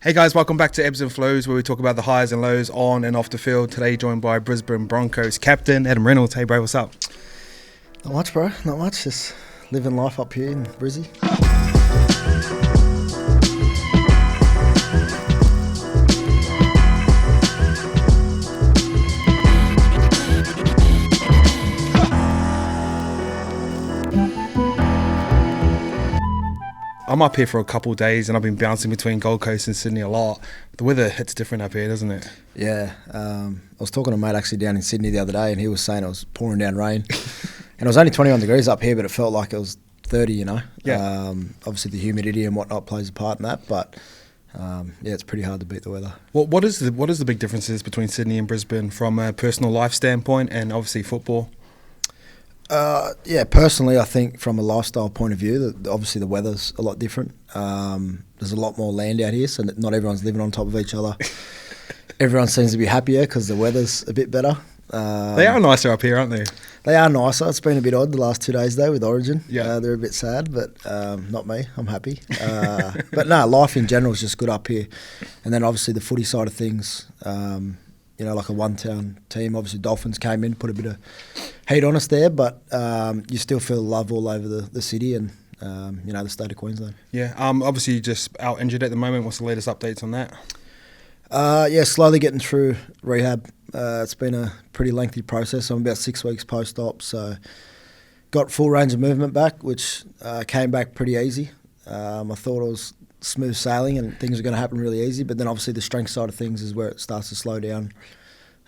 Hey guys, welcome back to Ebbs and Flows, where we talk about the highs and lows on and off the field. Today joined by Brisbane Broncos captain Adam Reynolds. Hey bro, what's up? Not much, bro. Not much. Just living life up here in Brizzy. I'm up here for a couple of days and I've been bouncing between Gold Coast and Sydney a lot. The weather hits different up here, doesn't it? Yeah. I was talking to a mate actually down in Sydney the other day, and he was saying it was pouring down rain. And it was only 21 degrees up here, but it felt like it was 30, you know. Yeah. Obviously the humidity and whatnot plays a part in that, but yeah, it's pretty hard to beat the weather. What is the big differences between Sydney and Brisbane from a personal life standpoint and obviously football? Yeah, personally, I think from a lifestyle point of view, obviously the weather's a lot different. There's a lot more land out here, so not everyone's living on top of each other. Everyone seems to be happier because the weather's a bit better. They are nicer up here, aren't they? They are nicer. It's been a bit odd the last 2 days though with Origin. Yeah. They're a bit sad, but not me. I'm happy. But no, life in general is just good up here. And then obviously the footy side of things, you know, like a one-town team. Obviously Dolphins came in, put a bit of heat on us there, but you still feel love all over the city and, you know, the state of Queensland. Yeah. Obviously you're just out injured at the moment. What's the latest updates on that? Yeah, slowly getting through rehab. It's been a pretty lengthy process. I'm about 6 weeks post-op, so got full range of movement back, which came back pretty easy. I thought it was smooth sailing and things are going to happen really easy, but then obviously the strength side of things is where it starts to slow down.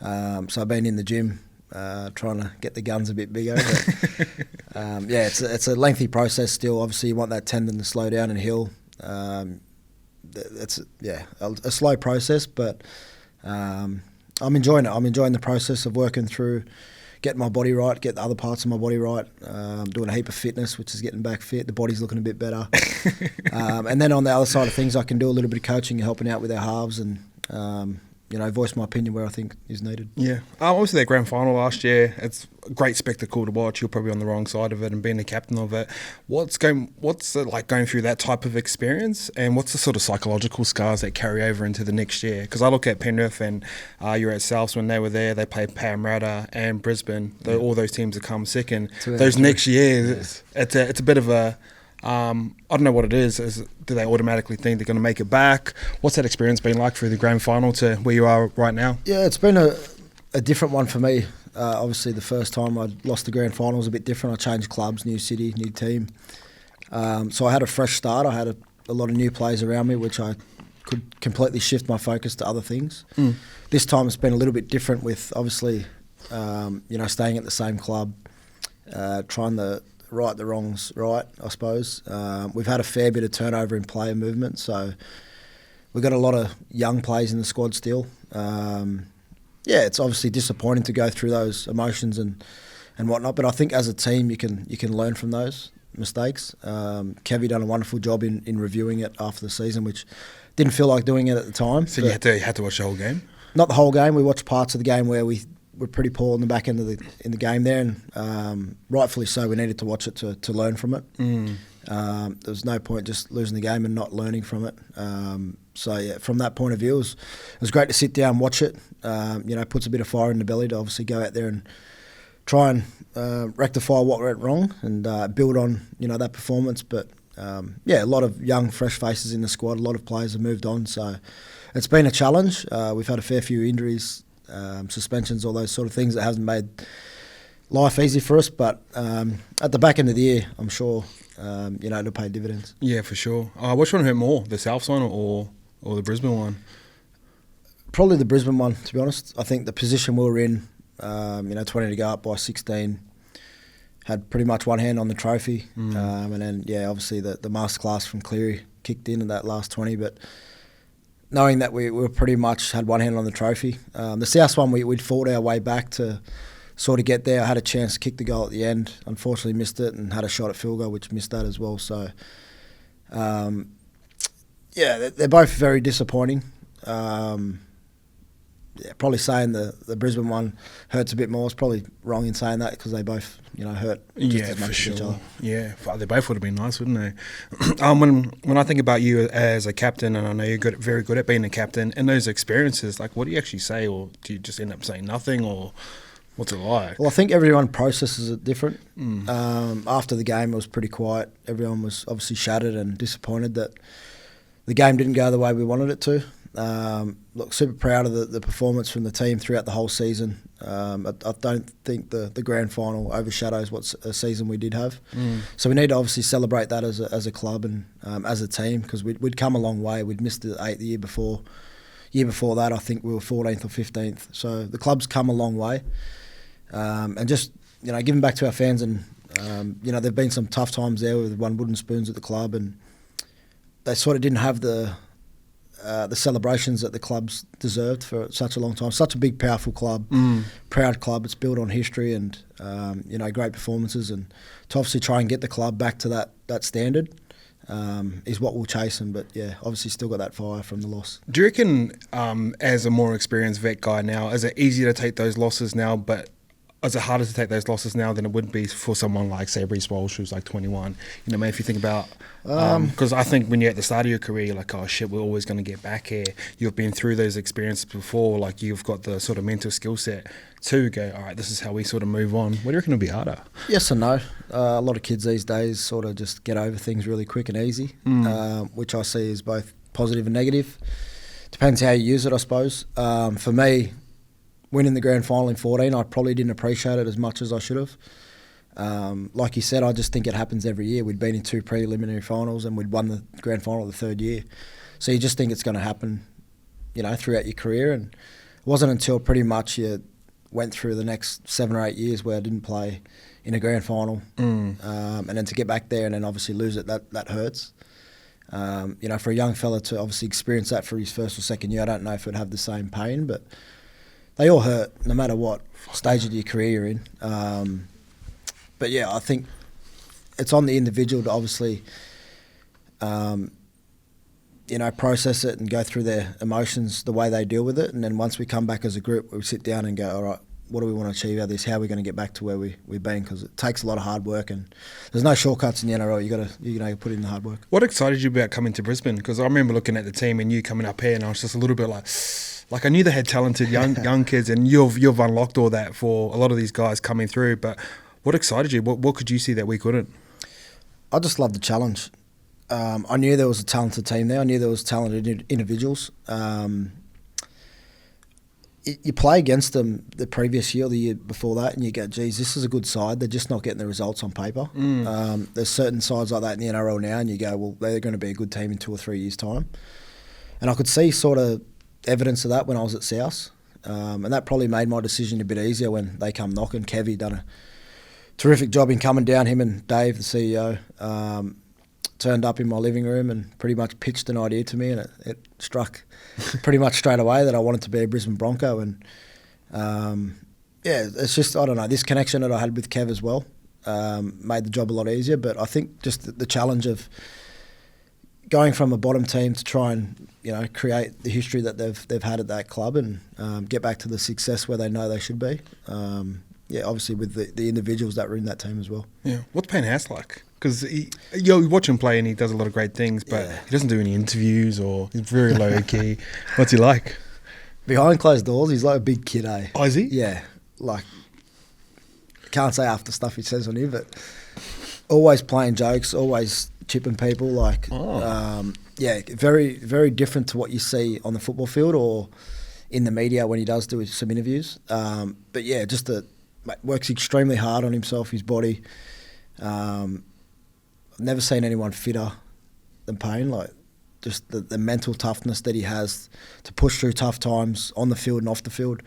So I've been in the gym trying to get the guns a bit bigger. But, yeah, it's a lengthy process still. Obviously you want that tendon to slow down and heal. It's a slow process, but I'm enjoying it. I'm enjoying the process of working through, getting my body right, get the other parts of my body right. Doing a heap of fitness, which is getting back fit. The body's looking a bit better. And then on the other side of things, I can do a little bit of coaching and helping out with our halves and you know, voice my opinion where I think is needed. Yeah. Obviously their grand final last year, it's a great spectacle to watch. You're probably on the wrong side of it and being the captain of it. What's it like going through that type of experience, and what's the sort of psychological scars that carry over into the next year? Because I look at Penrith and you're at Souths when they were there, they played Parramatta and Brisbane. All those teams have come second. Those next years, it's a bit of a... I don't know what it is. Do they automatically think they're going to make it back? What's that experience been like through the grand final to where you are right now? Yeah, it's been a different one for me. Obviously, the first time I lost the grand final was a bit different. I changed clubs, new city, new team. So I had a fresh start. I had a lot of new players around me, which I could completely shift my focus to other things. This time it's been a little bit different with, obviously, you know, staying at the same club, trying to right the wrongs right, I suppose. We've had a fair bit of turnover in player movement, so we've got a lot of young players in the squad still. Yeah, it's obviously disappointing to go through those emotions and whatnot, but I think as a team you can learn from those mistakes. Kevy done a wonderful job in reviewing it after the season, which didn't feel like doing it at the time. So you had to watch the whole game? Not the whole game. We watched parts of the game where we were pretty poor in the back end of the game there, and rightfully so. We needed to watch it to learn from it. There was no point just losing the game and not learning from it. So yeah, from that point of view, it was great to sit down and watch it. You know, puts a bit of fire in the belly to obviously go out there and try and rectify what went wrong and build on, you know, that performance. But yeah, a lot of young, fresh faces in the squad. A lot of players have moved on, so it's been a challenge. We've had a fair few injuries, suspensions, all those sort of things that hasn't made life easy for us. But at the back end of the year, I'm sure you know, it'll pay dividends. Yeah, for sure. Which one hurt more, the South one or the Brisbane one? Probably the Brisbane one, to be honest. I think the position we were in, you know, 20 to go up by 16, had pretty much one hand on the trophy. And then, yeah, obviously the masterclass from Cleary kicked in that last 20. But knowing that we were pretty much had one hand on the trophy. The South one, we'd fought our way back to sort of get there. I had a chance to kick the goal at the end. Unfortunately missed it and had a shot at field goal, which missed that as well. So, yeah, they're both very disappointing. probably saying the Brisbane one hurts a bit more. It's probably wrong in saying that because they both, hurt just as much for as sure. each other. Yeah, they both would have been nice, wouldn't they? When I think about you as a captain, and I know you're very good at being a captain, and those experiences, like, what do you actually say, or do you just end up saying nothing, or what's it like? Well, I think everyone processes it different. After the game, it was pretty quiet. Everyone was obviously shattered and disappointed that the game didn't go the way we wanted it to. Look, super proud of the performance from the team throughout the whole season. I don't think the grand final overshadows what a season we did have. So we need to obviously celebrate that as a club and as a team, because we'd come a long way. We'd missed the 8th year before. Year before that, I think we were 14th or 15th. So the club's come a long way. And just, giving back to our fans, and there've been some tough times there with won wooden spoons at the club, and they sort of didn't have the celebrations that the clubs deserved for such a long time. Such a big, powerful club, proud club. It's built on history and great performances, and to obviously try and get the club back to that standard is what we'll chase. But yeah, obviously still got that fire from the loss. Do you reckon, as a more experienced vet guy now, is it easier to take those losses now, but is it harder to take those losses now than it would be for someone like, say, Reece Walsh, who's like 21? Maybe if you think about, because I think when you're at the start of your career, you're like, oh shit, we're always going to get back here. You've been through those experiences before, like you've got the sort of mental skill set to go, all right, this is how we sort of move on. What do you reckon will be harder? Yes and no. A lot of kids these days sort of just get over things really quick and easy, which I see as both positive and negative. Depends how you use it, I suppose. For me, winning the grand final in 14, I probably didn't appreciate it as much as I should have. Like you said, I just think it happens every year. We'd been in 2 preliminary finals and we'd won the grand final the 3rd year. So you just think it's going to happen, throughout your career. And it wasn't until pretty much you went through the next 7 or 8 years where I didn't play in a grand final. And then to get back there and then obviously lose it, that hurts. For a young fella to obviously experience that for his 1st or 2nd year, I don't know if it'd have the same pain, but they all hurt, no matter what stage of your career you're in. But yeah, I think it's on the individual to obviously, process it and go through their emotions the way they deal with it. And then once we come back as a group, we sit down and go, all right, what do we want to achieve out of this? How are we going to get back to where we've been? Because it takes a lot of hard work and there's no shortcuts in the NRL. You got to put in the hard work. What excited you about coming to Brisbane? Because I remember looking at the team and you coming up here, and I was just a little bit like I knew they had talented young kids, and you've unlocked all that for a lot of these guys coming through. But what excited you? What could you see that we couldn't? I just loved the challenge. I knew there was a talented team there. I knew there was talented individuals. You play against them the previous year or the year before that, and you go, geez, this is a good side. They're just not getting the results on paper. There's certain sides like that in the NRL now, and you go, well, they're going to be a good team in 2 or 3 years' time. And I could see sort of evidence of that when I was at South. And that probably made my decision a bit easier when they come knocking. Kevy done a terrific job in coming down. Him and Dave, the CEO, turned up in my living room and pretty much pitched an idea to me, and it struck pretty much straight away that I wanted to be a Brisbane Bronco. And it's just, I don't know, this connection that I had with Kev as well made the job a lot easier. But I think just the challenge of going from a bottom team to try and create the history that they've had at that club and get back to the success where they know they should be. Obviously with the individuals that were in that team as well. Yeah, what's Payne Haas like? Because you watch him play and he does a lot of great things, but he doesn't do any interviews, or he's very low key. What's he like? Behind closed doors, he's like a big kid, eh? Oh, is he? Yeah, like can't say half the stuff he says on here, but always playing jokes, always chipping people. Like, very, very different to what you see on the football field or in the media when he does do some interviews. But yeah, works extremely hard on himself, his body. I've never seen anyone fitter than Payne. Like, just the mental toughness that he has to push through tough times on the field and off the field.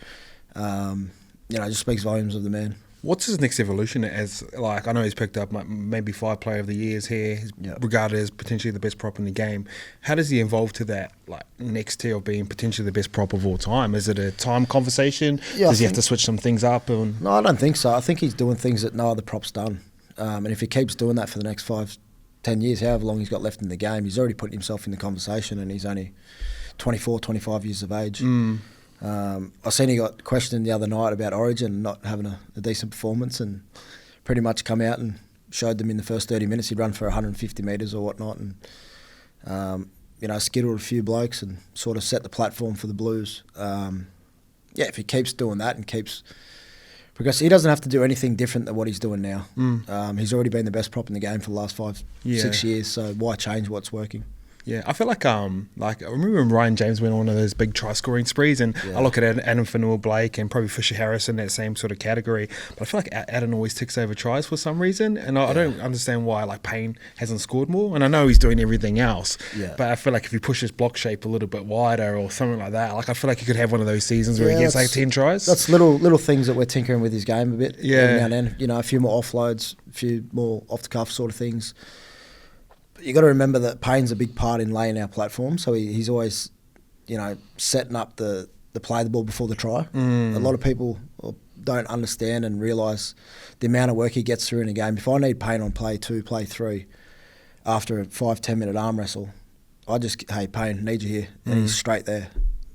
Just speaks volumes of the man. What's his next evolution as, like, I know he's picked up maybe 5 Player of the Years here, he's regarded as potentially the best prop in the game. How does he evolve to that, like, next tier of being potentially the best prop of all time? Is it a time conversation? Does he have to switch some things up? No, I don't think so. I think he's doing things that no other prop's done. And if he keeps doing that for the next 5, 10 years, however long he's got left in the game, he's already putting himself in the conversation, and he's only 24, 25 years of age. I seen he got questioned the other night about Origin not having a decent performance, and pretty much come out and showed them in the first 30 minutes he'd run for 150 metres or whatnot, and skittled a few blokes and sort of set the platform for the Blues. If he keeps doing that and keeps progressing, he doesn't have to do anything different than what he's doing now. He's already been the best prop in the game for the last 5-6 years, so why change what's working? Yeah, I feel like I remember when Ryan James went on one of those big try scoring sprees, and I look at Adam Fanua-Blake and probably Fisher Harris in that same sort of category. But I feel like Adam always ticks over tries for some reason, and I don't understand why like Payne hasn't scored more. And I know he's doing everything else, but I feel like if he pushes block shape a little bit wider or something like that, like I feel like he could have one of those seasons where he gets like 10 tries. That's little things that we're tinkering with his game a bit. Yeah, now and then, a few more offloads, a few more off the cuff sort of things. You got to remember that Payne's a big part in laying our platform, so he's always, setting up the play the ball before the try. A lot of people don't understand and realise the amount of work he gets through in a game. If I need Payne on play 2, play 3, after a 5-10 minute arm wrestle, I just, hey Payne, need you here, and he's straight there,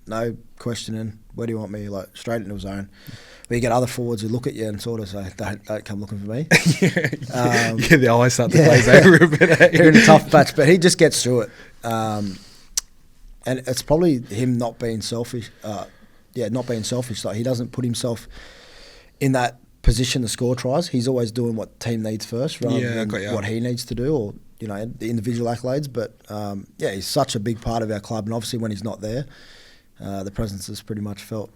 no questioning. Where do you want me? Like straight into his zone. But you get other forwards who look at you and sort of say, don't come looking for me. The eyes start to glaze over a bit. You're in a tough patch, but he just gets through it. And it's probably him not being selfish. Not being selfish. Like he doesn't put himself in that position to score tries. He's always doing what team needs first rather than what he needs to do, or the individual accolades. But he's such a big part of our club, and obviously when he's not there, the presence is pretty much felt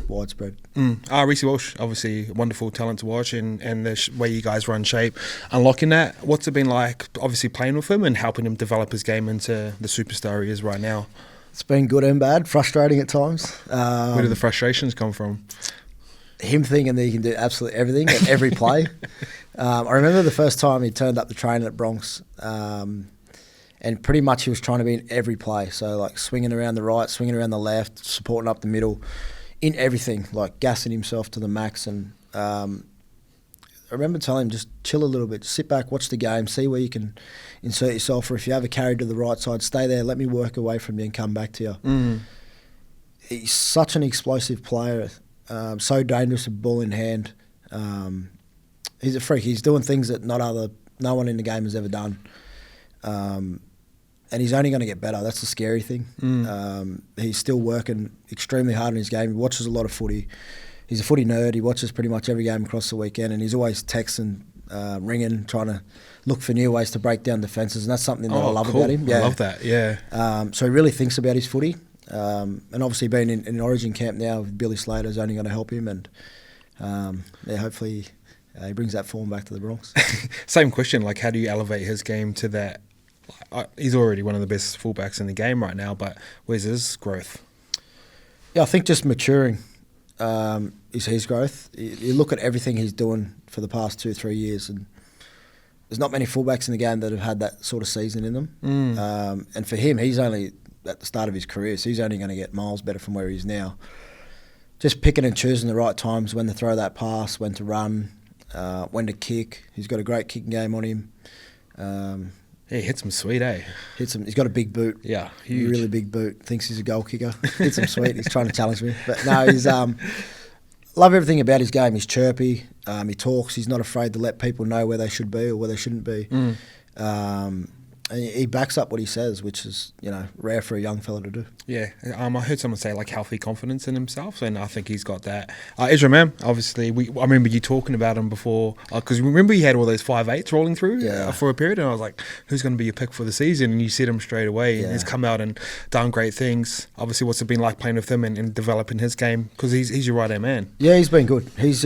widespread. Reece Walsh, obviously wonderful talent to watch, and the way you guys run shape, unlocking that. What's it been like, obviously playing with him and helping him develop his game into the superstar he is right now? It's been good and bad, frustrating at times. Where do the frustrations come from? Him thinking that he can do absolutely everything at every play. I remember the first time he turned up the training at Bronx, and pretty much he was trying to be in every play. So like swinging around the right, swinging around the left, supporting up the middle, in everything, like gassing himself to the max. And I remember telling him, just chill a little bit, sit back, watch the game, see where you can insert yourself, or if you have a carry to the right side, stay there, let me work away from you and come back to you. He's such an explosive player, so dangerous with ball in hand. He's a freak. He's doing things that no one in the game has ever done. And he's only going to get better. That's the scary thing. He's still working extremely hard in his game. He watches a lot of footy. He's a footy nerd. He watches pretty much every game across the weekend, and he's always texting, ringing, trying to look for new ways to break down defences, and that's something that I love about him. I love that, yeah. So he really thinks about his footy, and obviously being in an Origin camp now with Billy Slater is only going to help him, and hopefully he brings that form back to the Bronx. Same question, like how do you elevate his game to that? He's already one of the best fullbacks in the game right now, but where's his growth? Yeah, I think just maturing is his growth. You look at everything he's doing for the past 2-3 years, and there's not many fullbacks in the game that have had that sort of season in them. And for him, he's only at the start of his career, so he's only going to get miles better from where he is now. Just picking and choosing the right times, when to throw that pass, when to run, when to kick. He's got a great kicking game on him. He hits him sweet, eh? Hits him. He's got a big boot. Yeah, huge. Really big boot. Thinks he's a goal kicker. Hits him sweet. He's trying to challenge me. But no, he's love everything about his game. He's chirpy. He talks. He's not afraid to let people know where they should be or where they shouldn't be. And he backs up what he says, which is, rare for a young fella to do. Yeah, I heard someone say like healthy confidence in himself, and I think he's got that. Ezra Mam, obviously, I remember you talking about him before, because remember he had all those 5'8s rolling through for a period, and I was like, who's going to be your pick for the season? And you said him straight away, and he's come out and done great things. Obviously, what's it been like playing with him and developing his game? Because he's your right-hand man. Yeah, he's been good. He's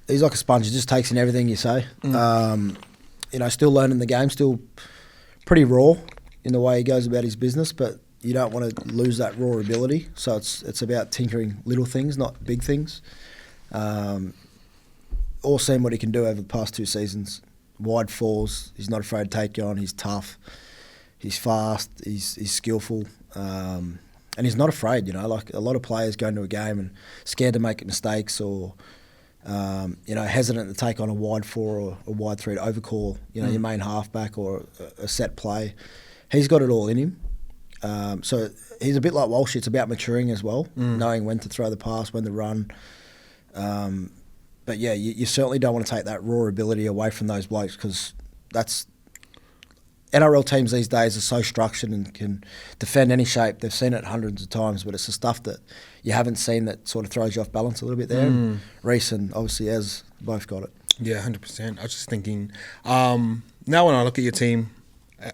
like a sponge. He just takes in everything you say. Still learning the game, still pretty raw in the way he goes about his business, but you don't want to lose that raw ability. So it's about tinkering little things, not big things. All seen what he can do over the past 2 seasons. Wide falls, he's not afraid to take you on, he's tough, he's fast, he's skillful, and he's not afraid, like a lot of players go into a game and scared to make mistakes or hesitant to take on a wide 4 or a wide 3 to overcall, your main halfback or a set play. He's got it all in him. So he's a bit like Walsh. It's about maturing as well, knowing when to throw the pass, when to run. But yeah, you certainly don't want to take that raw ability away from those blokes, because that's NRL teams these days are so structured and can defend any shape. They've seen it hundreds of times, but it's the stuff that you haven't seen that sort of throws you off balance a little bit there. And Reece and obviously Ez both got it. Yeah, 100%. I was just thinking, now when I look at your team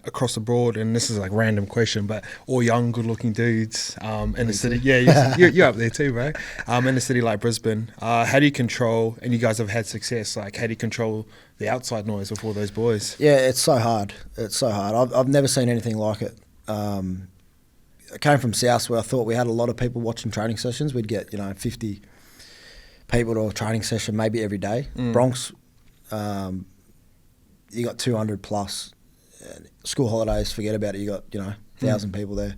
across the board, and this is like a random question, but all young, good-looking dudes in the city. Yeah, you're up there too, bro. In a city like Brisbane, how do you control? And you guys have had success. Like, how do you control the outside noise with all those boys? Yeah, it's so hard. It's so hard. I've never seen anything like it. I came from South, where I thought we had a lot of people watching training sessions. We'd get 50 people to a training session maybe every day. Bronx, you got 200 plus. School holidays, forget about it. You got 1,000 people there.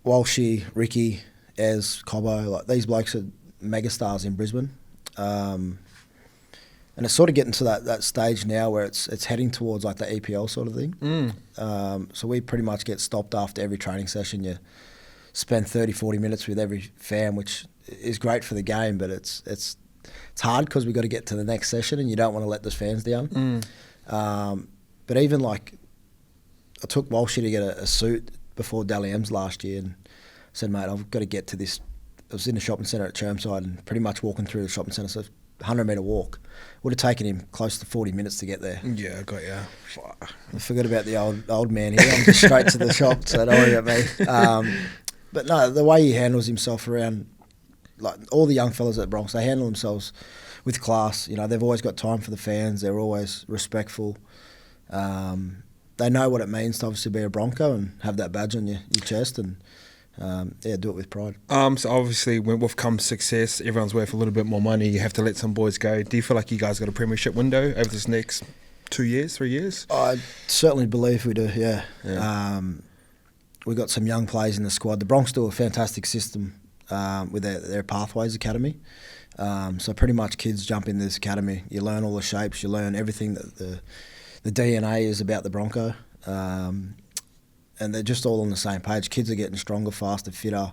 Walshy, Ricky, Ez, Cobbo, like these blokes are megastars in Brisbane, and it's sort of getting to that stage now where it's heading towards like the EPL sort of thing. So we pretty much get stopped after every training session. You spend 30-40 minutes with every fan, which is great for the game, but it's hard because we've got to get to the next session, and you don't want to let those fans down. But even like, I took Walshy to get a suit before Dally M's last year, and said, mate, I've got to get to this. I was in the shopping centre at Chermside, and pretty much walking through the shopping centre, so 100-metre walk. Would have taken him close to 40 minutes to get there. Yeah, I got you. I forgot about the old man here. I'm just straight to the shop, so don't worry about me. But no, the way he handles himself around, like all the young fellas at Bronx, they handle themselves with class. They've always got time for the fans. They're always respectful. They know what it means to obviously be a Bronco and have that badge on your chest, and do it with pride. So obviously when with comes success, everyone's worth a little bit more money. You have to let some boys go. Do you feel like you guys got a premiership window over this next 2 years, 3 years? I certainly believe we do, yeah. We've got some young players in the squad. The Bronx do a fantastic system with their Pathways Academy. So pretty much kids jump in this academy. You learn all the shapes. You learn everything that the DNA is about the Bronco. And they're just all on the same page. Kids are getting stronger, faster, fitter,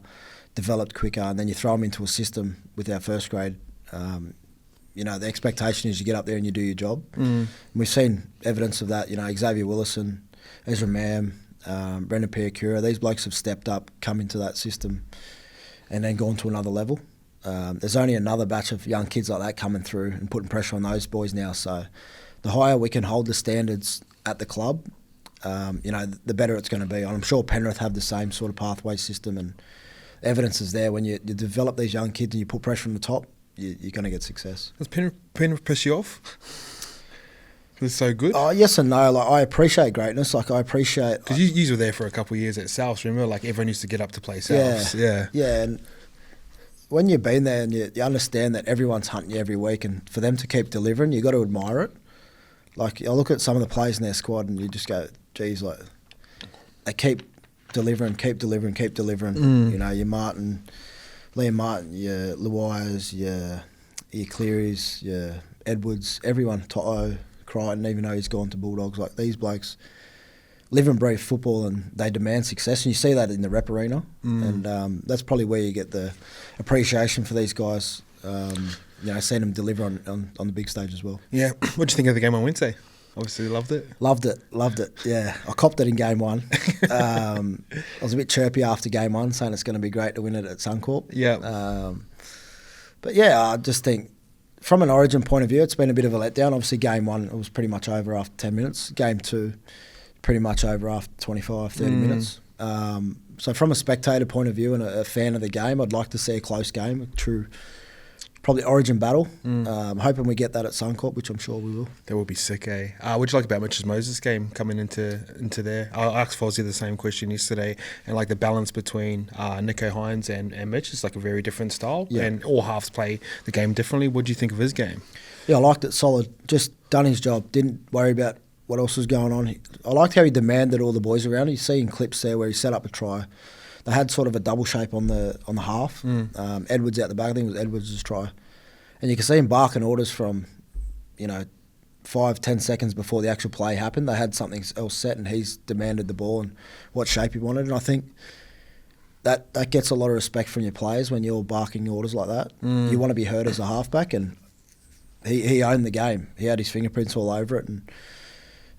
developed quicker, and then you throw them into a system with our first grade. The expectation is you get up there and you do your job. And we've seen evidence of that. Xavier Willison, Ezra Mam, Brendan Piacura, these blokes have stepped up, come into that system, and then gone to another level. There's only another batch of young kids like that coming through and putting pressure on those boys now. So the higher we can hold the standards at the club, the better it's going to be. I'm sure Penrith have the same sort of pathway system, and evidence is there. When you develop these young kids and you put pressure on the top, you're going to get success. Does Penrith piss you off? It's so good. Oh, yes and no. Like, I appreciate greatness. Like, I appreciate, because you were there for a couple of years at South. Remember, like everyone used to get up to play South. Yeah. And when you've been there and you understand that everyone's hunting you every week, and for them to keep delivering, you got to admire it. Like, I look at some of the players in their squad and you just go, geez, like, they keep delivering. Your Martin, Liam Martin, your Luais, your Clearys, your Edwards, everyone, Toto, Crichton, even though he's gone to Bulldogs. Like, these blokes live and breathe football, and they demand success, and you see that in the rep arena. And that's probably where you get the appreciation for these guys. Seeing them deliver on the big stage as well. Yeah. What do you think of the game on Wednesday? Obviously loved it. Loved it, yeah. I copped it in game one. I was a bit chirpy after game one, saying it's going to be great to win it at Suncorp. Yeah. But yeah, I just think from an Origin point of view, it's been a bit of a letdown. Obviously game one, it was pretty much over after 10 minutes. Game two, pretty much over after 25, 30 minutes. So from a spectator point of view and a fan of the game, I'd like to see a close game, a true probably Origin battle. Hoping we get that at Suncorp, which I'm sure we will. That will be sick, eh? What'd you like about Mitch's Moses game coming into there? I asked Fozzie the same question yesterday, and like the balance between Nico Hines and Mitch is like a very different style, and all halves play the game differently. What do you think of his game? Yeah, I liked it solid. Just done his job. Didn't worry about what else was going on. I liked how he demanded all the boys around. You see in clips there where he set up a try. They had sort of a double shape on the half. Edwards out the back. I think it was Edwards' try. And you can see him barking orders from, 5-10 seconds before the actual play happened. They had something else set, and he's demanded the ball and what shape he wanted. And I think that gets a lot of respect from your players when you're barking orders like that. You want to be heard as a halfback, and he owned the game. He had his fingerprints all over it, and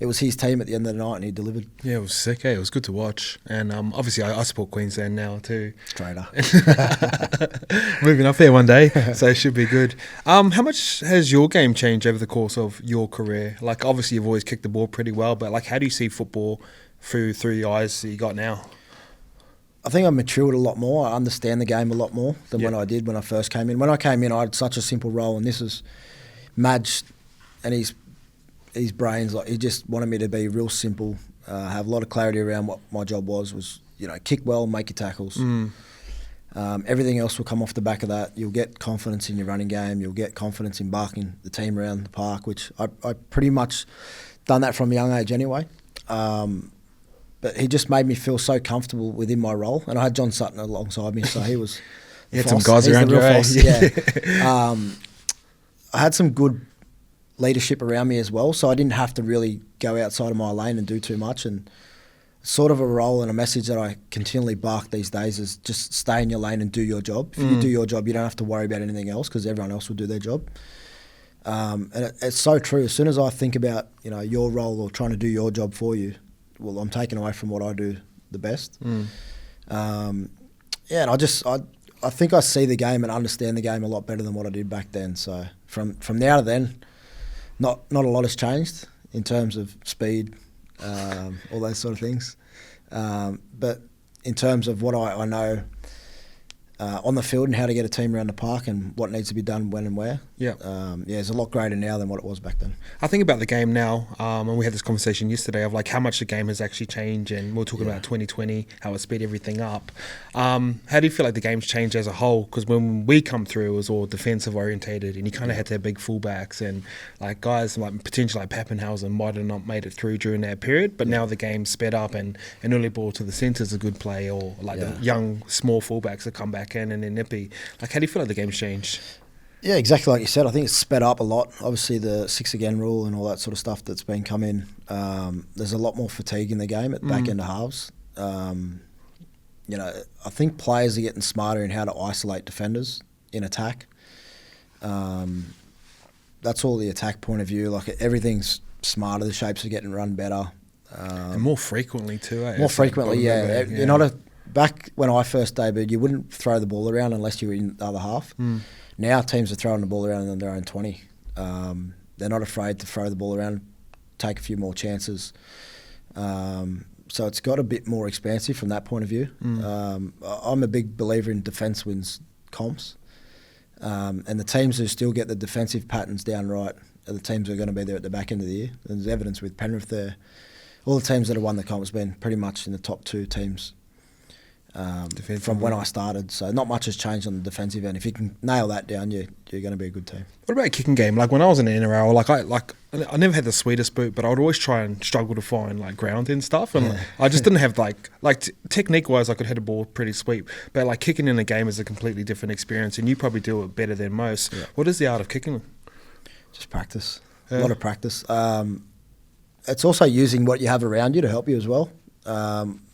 it was his team at the end of the night, and he delivered. Yeah, it was sick. It was good to watch, and obviously I support Queensland now too. Traitor. Moving up there one day, so it should be good. How much has your game changed over the course of your career? Like, obviously you've always kicked the ball pretty well, but like, how do you see football through the eyes that you got now? I think I've matured a lot more. I understand the game a lot more than when I did when I first came in. When I came in, I had such a simple role, and this was Madge and his brains. Like, he just wanted me to be real simple, have a lot of clarity around what my job was kick well, make your tackles. Everything else will come off the back of that. You'll get confidence in your running game. You'll get confidence in barking the team around the park, which I pretty much done that from a young age anyway. But he just made me feel so comfortable within my role. And I had John Sutton alongside me, so he was you had some guys around you, yeah. I had some good leadership around me as well, so I didn't have to really go outside of my lane and do too much. And sort of a role and a message that I continually bark these days is just stay in your lane and do your job. If you do your job, you don't have to worry about anything else, because everyone else will do their job. And it's so true. As soon as I think about your role or trying to do your job for you, well, I'm taken away from what I do the best. And I think I see the game and understand the game a lot better than what I did back then. So from now to then, not a lot has changed in terms of speed, all those sort of things. But in terms of what I know on the field and how to get a team around the park and what needs to be done when and where. It's a lot greater now than what it was back then. I think about the game now, and we had this conversation yesterday of like how much the game has actually changed, and we're talking about 2020, how it sped everything up. How do you feel like the game's changed as a whole? Because when we come through, it was all defensive orientated, and you kind of had to have big fullbacks, and like guys like potentially like Pappenhausen might have not made it through during that period, but now the game's sped up, and an early ball to the centre is a good play, or like the young small fullbacks that come back in and they're nippy. Like, how do you feel like the game's changed? Yeah, exactly like you said. I think it's sped up a lot. Obviously, the 6 again rule and all that sort of stuff that's been come in. There's a lot more fatigue in the game at the back end of halves. I think players are getting smarter in how to isolate defenders in attack. That's all the attack point of view. Like, everything's smarter. The shapes are getting run better. And more frequently too, eh? More frequently, yeah. You're not back when I first debuted, you wouldn't throw the ball around unless you were in the other half. Now teams are throwing the ball around in their own 20. They're not afraid to throw the ball around, take a few more chances. So it's got a bit more expansive from that point of view. I'm a big believer in defence wins comps. And the teams who still get the defensive patterns down right are the teams who are going to be there at the back end of the year. There's evidence with Penrith there. All the teams that have won the comp has been pretty much in the top 2 teams from when I started. So not much has changed on the defensive end. If you can nail that down, you're going to be a good team. What about kicking game? Like when I was in the NRL, I never had the sweetest boot, but I would always try and struggle to find like ground and stuff, and I just didn't have technique wise I could hit a ball pretty sweet, but like kicking in a game is a completely different experience, and you probably do it better than most. What is the art of kicking? Just practice. A lot of practice. It's also using what you have around you to help you as well.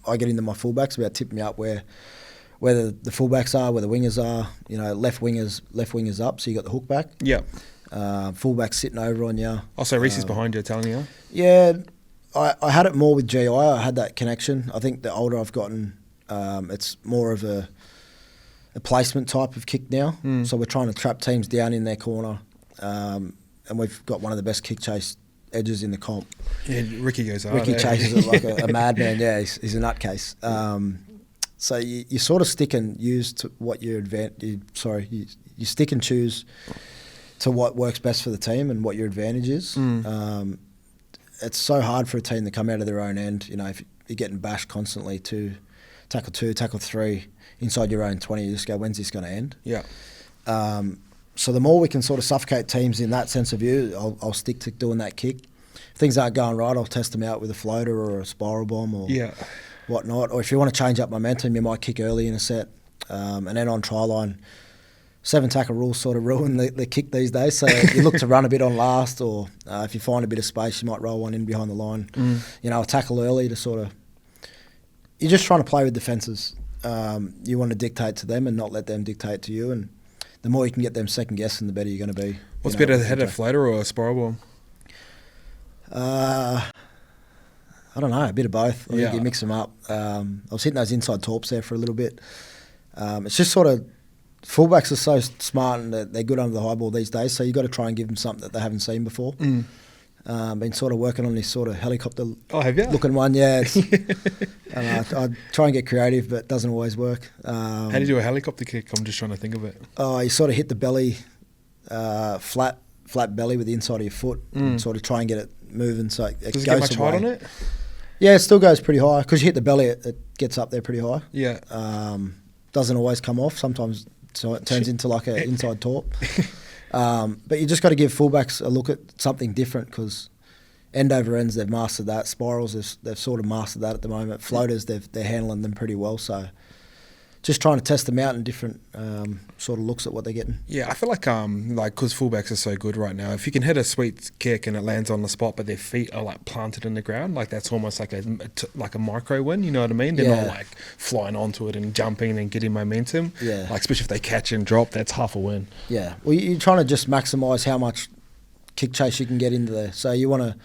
I get into my fullbacks about tipping me up where the fullbacks are, where the wingers are. Left wingers up, so you got the hook back. Yeah. Fullback sitting over on you. Oh, so Reece is behind you, telling you? Yeah, I had it more with GI. I had that connection. I think the older I've gotten, it's more of a placement type of kick now. So we're trying to trap teams down in their corner, and we've got one of the best kick chase edges in the comp. Yeah, Ricky goes hard. Ricky chases it like a madman. Yeah, he's a nutcase. So you sort of stick and use to what your you stick and choose to what works best for the team and what your advantage is. It's so hard for a team to come out of their own end. If you're getting bashed constantly to tackle 2, tackle 3 inside your own 20, you just go, when's this going to end? Yeah. So the more we can sort of suffocate teams in that sense of view, I'll stick to doing that kick. If things aren't going right, I'll test them out with a floater or a spiral bomb or whatnot. Or if you want to change up momentum, you might kick early in a set. And then on try line, 7 tackle rules sort of ruin the kick these days. So you look to run a bit on last, or if you find a bit of space, you might roll one in behind the line. A tackle early to sort of... You're just trying to play with defences. you want to dictate to them and not let them dictate to you. And the more you can get them second guessing, the better you're going to be. What's better, a headed floater or a spiral ball? I don't know, a bit of both. I think you mix them up. I was hitting those inside torps there for a little bit. It's just sort of, fullbacks are so smart and they're good under the high ball these days, so you've got to try and give them something that they haven't seen before. Been sort of working on this sort of helicopter looking one, yeah. I try and get creative, but it doesn't always work. How do you do a helicopter kick? I'm just trying to think of it. You sort of hit the belly, flat belly with the inside of your foot, and sort of try and get it moving so it Does it goes get much height on it? Yeah, it still goes pretty high. Because you hit the belly, it gets up there pretty high. Yeah. Doesn't always come off. Sometimes so it turns into like an inside torp. But you just got to give fullbacks a look at something different, because end over ends, they've mastered that. Spirals, they've sort of mastered that at the moment. Floaters, they're handling them pretty well. So just trying to test them out in different sort of looks at what they're getting. Yeah, I feel like because fullbacks are so good right now, if you can hit a sweet kick and it lands on the spot, but their feet are like planted in the ground, like that's almost like a micro win. You know what I mean? They're not like flying onto it and jumping and getting momentum. Yeah, like especially if they catch and drop, that's half a win. Yeah, well, you're trying to just maximise how much kick chase you can get into there. So you want to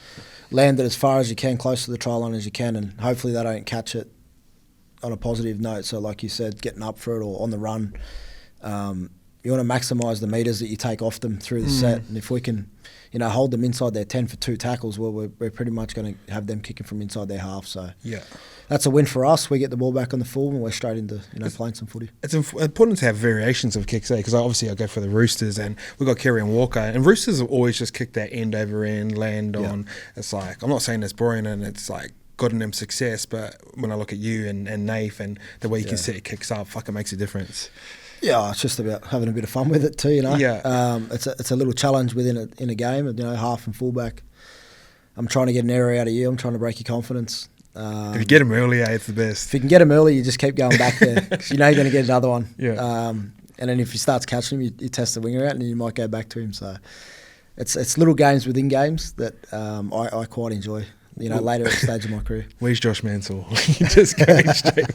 land it as far as you can, close to the try line as you can, and hopefully they don't catch it on a positive note. So like you said, getting up for it or on the run, you want to maximise the metres that you take off them through the set. And if we can, hold them inside their 10 for 2 tackles, well, we're pretty much going to have them kicking from inside their half. So that's a win for us. We get the ball back on the full and we're straight into playing some footy. It's important to have variations of kicks, because obviously I go for the Roosters and we've got Kerry and Walker, and Roosters have always just kicked that end over end, land on. It's like, I'm not saying it's boring and it's like gotten them success, but when I look at you and Nath and the way you can set your kicks up, fuck, it makes a difference. Yeah, it's just about having a bit of fun with it too, Yeah. It's a little challenge within a game, half and fullback. I'm trying to get an error out of you. I'm trying to break your confidence. If you get them early, it's the best. If you can get them early, you just keep going back there, because you're going to get another one. Yeah. And then if he starts catching him, you test the winger out and you might go back to him. So it's little games within games that I quite enjoy. Later at the stage of my career. Where's Josh Mansell? Just going straight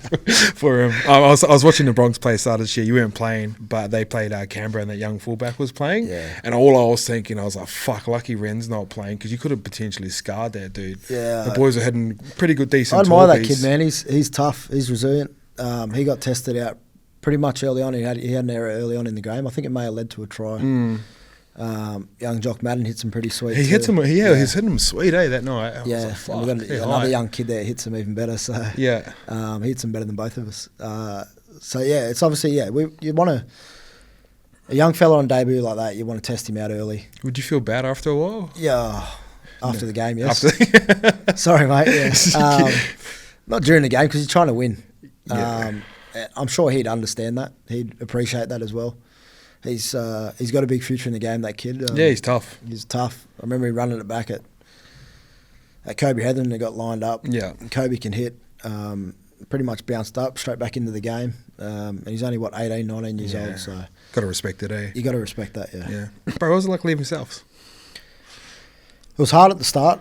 for him. I was watching the Bronx play start this year. You weren't playing, but they played Canberra and that young fullback was playing. Yeah. And all I was thinking, I was like, fuck, lucky Ren's not playing, because you could have potentially scarred that dude. Yeah. The boys are heading pretty good, decent. I admire that kid, man. He's tough. He's resilient. He got tested out pretty much early on. He had an error early on in the game. I think it may have led to a try. Young Jock Madden hits him pretty sweet. He hits him. He's hitting him sweet, that night. Yeah, like, fuck, we've got another young kid there hits him even better. So he hits him better than both of us. It's obviously you want a young fella on debut like that. You want to test him out early. Would you feel bad after a while? Yeah, after the game, yes. Sorry, mate. Yeah. Not during the game, because he's trying to win. Yeah. I'm sure he'd understand that. He'd appreciate that as well. He's got a big future in the game, that kid. He's tough. He's tough. I remember him running it back at Kobe Heathen, and they got lined up. Yeah. And Kobe can hit. Pretty much bounced up straight back into the game. And he's only 18, 19 years old. So got to respect it, eh? You got to respect that, yeah. Yeah. Bro, what was it like leaving Souths? It was hard at the start.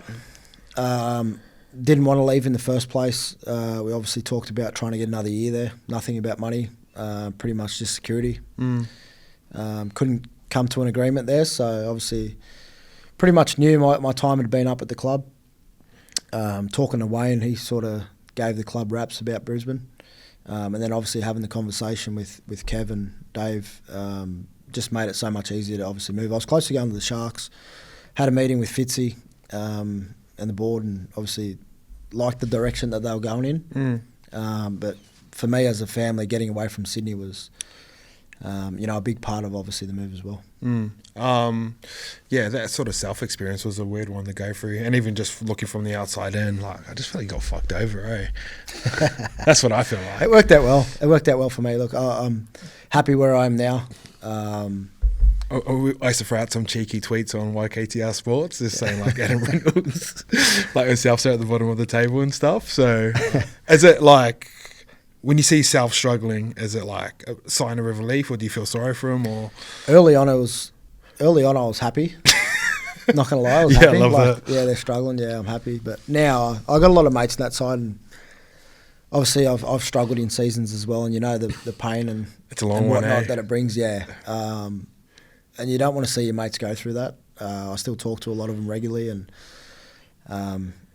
Didn't want to leave in the first place. We obviously talked about trying to get another year there. Nothing about money. Pretty much just security. Couldn't come to an agreement there, so obviously pretty much knew my time had been up at the club. Talking to Wayne, he sort of gave the club raps about Brisbane, and then obviously having the conversation with Kev and Dave just made it so much easier to obviously move. I was close to going to the Sharks, had a meeting with Fitzy and the board, and obviously liked the direction that they were going in. But for me as a family, getting away from Sydney was a big part of obviously the move as well. That sort of self-experience was a weird one to go through, and even just looking from the outside in, like, I just feel like got fucked over, eh? That's what I feel like. It worked out well. It worked out well for me. Look, I'm happy where I am now. I used to throw out some cheeky tweets on YKTR Sports, just saying like Adam Reynolds, like myself at the bottom of the table and stuff. So, is it like, when you see South struggling, is it like a sign of relief, or do you feel sorry for them? Or early on, I was happy. Not gonna lie, I was happy. I love that. Yeah, they're struggling. Yeah, I'm happy. But now I got a lot of mates on that side, and obviously I've struggled in seasons as well, and the pain and it's a long and one, whatnot eh? that it brings. Yeah, and you don't want to see your mates go through that. I still talk to a lot of them regularly, and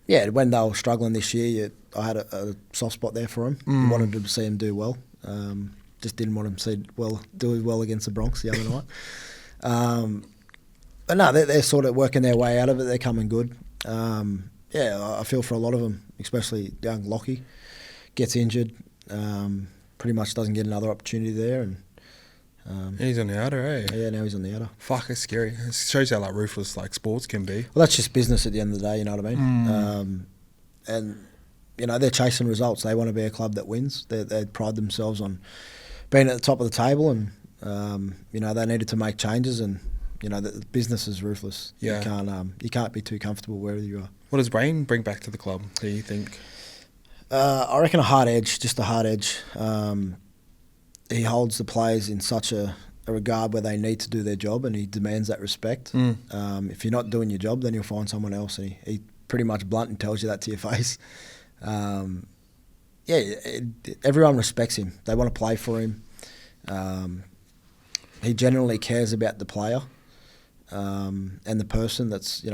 when they were struggling this year, I had a soft spot there for them. I wanted to see them do well. Just didn't want them to do well against the Broncos the other night. But no, they're sort of working their way out of it. They're coming good. I feel for a lot of them, especially young Lockie. Gets injured, pretty much doesn't get another opportunity there. And he's on the outer, eh? Yeah, now he's on the outer. Fuck, it's scary. It shows how ruthless sports can be. Well, that's just business at the end of the day, you know what I mean? And they're chasing results. They want to be a club that wins. They pride themselves on being at the top of the table, and they needed to make changes. And the business is ruthless. Yeah. You can't be too comfortable wherever you are. What does Wayne bring back to the club, do you think? I reckon a hard edge, just a hard edge. He holds the players in such a regard where they need to do their job, and he demands that respect. If you're not doing your job, then you'll find someone else, and he pretty much blunt and tells you that to your face. Everyone respects him. They want to play for him. He generally cares about the player and the person that's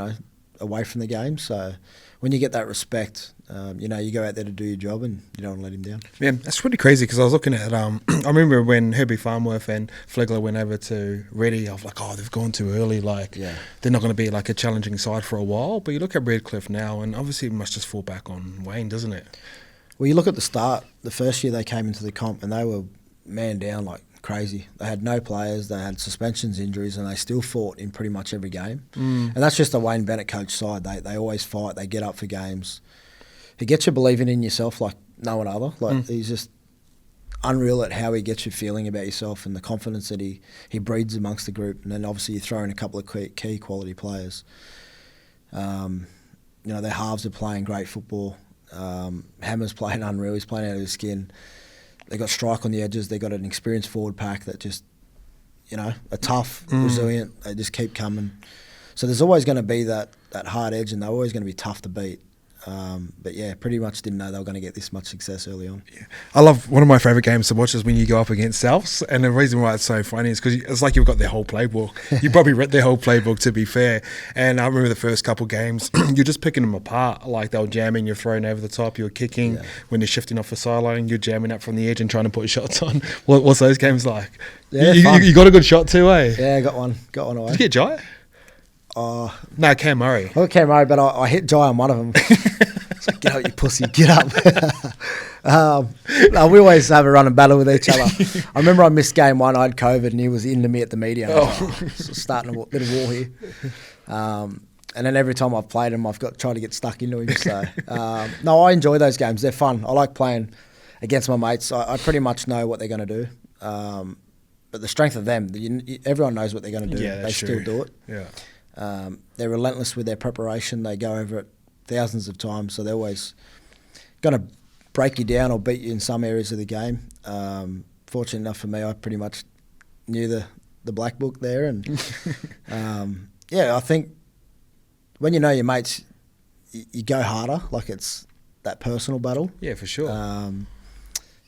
away from the game. So when you get that respect, you go out there to do your job, and you don't want to let him down. Yeah, that's pretty crazy, because I was looking at I remember when Herbie Farnworth and Flegler went over to Reddy, I was like, oh, they've gone too early, they're not going to be a challenging side for a while. But you look at Redcliffe now, and obviously it must just fall back on Wayne, doesn't it? Well, you look at the start, the first year they came into the comp, and they were man down like crazy. They had no players, they had suspensions, injuries, and they still fought in pretty much every game. And that's just the Wayne Bennett coach side. They always fight, they get up for games. He gets you believing in yourself like no one other. He's just unreal at how he gets you feeling about yourself, and the confidence that he breeds amongst the group. And then obviously you throw in a couple of key quality players. Their halves are playing great football. Hammer's playing unreal, he's playing out of his skin. They got strike on the edges. They got an experienced forward pack that just, are tough, resilient. They just keep coming. So there's always going to be that hard edge, and they're always going to be tough to beat. But yeah, pretty much didn't know they were going to get this much success early on. Yeah. I love, one of my favourite games to watch is when you go up against Souths, and the reason why it's so funny is because it's like you've got their whole playbook. You probably read their whole playbook, to be fair. And I remember the first couple games, you're just picking them apart. Like, they were jamming, you're throwing over the top, you're kicking. Yeah. When they're shifting off the sideline, you're jamming up from the edge and trying to put shots on. What's those games like? Yeah, you got a good shot too, eh? Yeah, I got one away. Did you get Jai? No, Cam Murray. I got Cam Murray, but I hit Jai on one of them. It's like, get up, you pussy, get up. No, we always have a running battle with each other. I remember I missed game one, I had COVID, and he was into me at the media. So starting a bit of war here. And then every time I've played him, I've tried to get stuck into him. So no, I enjoy those games. They're fun. I like playing against my mates. I pretty much know what they're going to do. But the strength of them, everyone knows what they're going to do. Yeah, they still do it. Yeah. They're relentless with their preparation. They go over it thousands of times, so they're always going to break you down or beat you in some areas of the game. Fortunate enough for me, I pretty much knew the black book there, and I think when you know your mates, you go harder. Like, it's that personal battle. Yeah, for sure.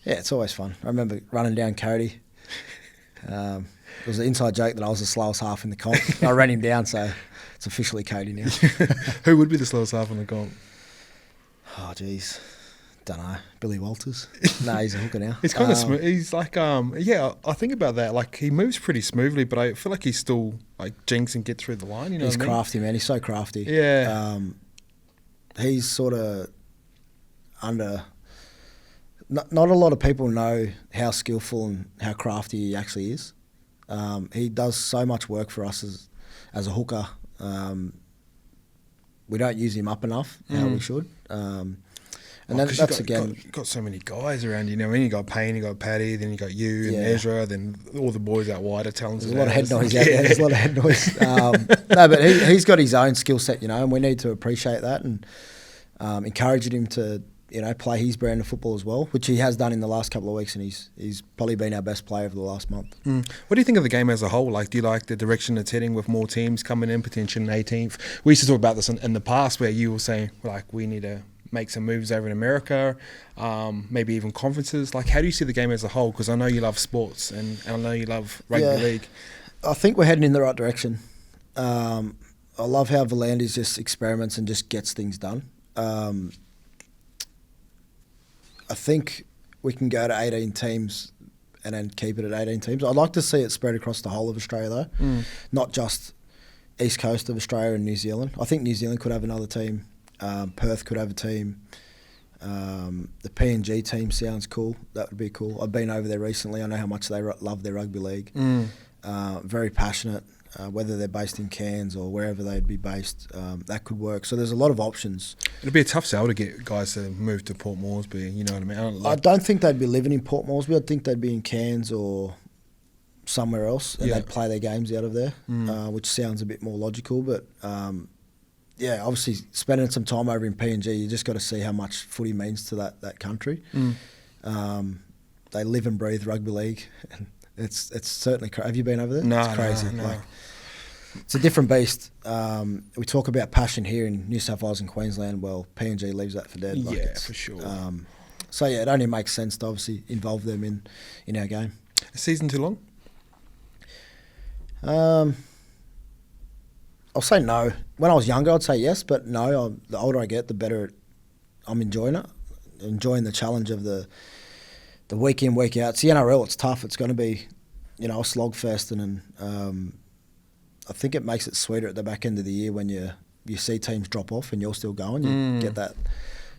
It's always fun. I remember running down Cody. It was an inside joke that I was the slowest half in the comp. I ran him down, so it's officially Cody now. Who would be the slowest half in the comp? Oh, jeez. Don't know. Billy Walters? No, he's a hooker now. He's kind of smooth. He's like, I think about that. Like, he moves pretty smoothly, but I feel like he's still, like, jinx and get through the line. You know, he's crafty, man. He's so crafty. Yeah. He's sort of under... Not a lot of people know how skillful and how crafty he actually is. He does so much work for us as a hooker. We don't use him up enough, how we should. And that's you've got so many guys around you. You got Payne, you got Paddy, then you got you and Ezra, then all the boys out wide are talented. There's a lot of head noise out there. There's a lot of head noise. No, but he's got his own skill set, and we need to appreciate that and encouraging him to play his brand of football as well, which he has done in the last couple of weeks, and he's probably been our best player for the last month. What do you think of the game as a whole? Like, do you like the direction it's heading with more teams coming in, potentially 18th? We used to talk about this in the past, where you were saying, like, we need to make some moves over in America, maybe even conferences? Like, how do you see the game as a whole? Because I know you love sports and I know you love rugby league. I think we're heading in the right direction. I love how Volandis just experiments and just gets things done. I think we can go to 18 teams and then keep it at 18 teams. I'd like to see it spread across the whole of Australia, though, not just east coast of Australia and New Zealand. I think New Zealand could have another team. Perth could have a team. The PNG team sounds cool. That would be cool. I've been over there recently. I know how much they love their rugby league. Very passionate. Whether they're based in Cairns or wherever they'd be based, that could work. So there's a lot of options. It'd be a tough sell to get guys to move to Port Moresby, you know what I mean? I don't think they'd be living in Port Moresby. I think they'd be in Cairns or somewhere else, and they'd play their games out of there, which sounds a bit more logical. But, obviously spending some time over in PNG, you just got to see how much footy means to that country. They live and breathe rugby league. It's certainly crazy. Have you been over there? No, it's crazy. No. Like, it's a different beast. We talk about passion here in New South Wales and Queensland. Well, PNG leaves that for dead. Like for sure. So it only makes sense to obviously involve them in our game. A season too long? I'll say no. When I was younger, I'd say yes, but no. The older I get, the better I'm enjoying it. Enjoying the challenge of the week in, week out. It's the NRL. It's tough. It's going to be, a slogfest, and I think it makes it sweeter at the back end of the year when you see teams drop off and you're still going. You get that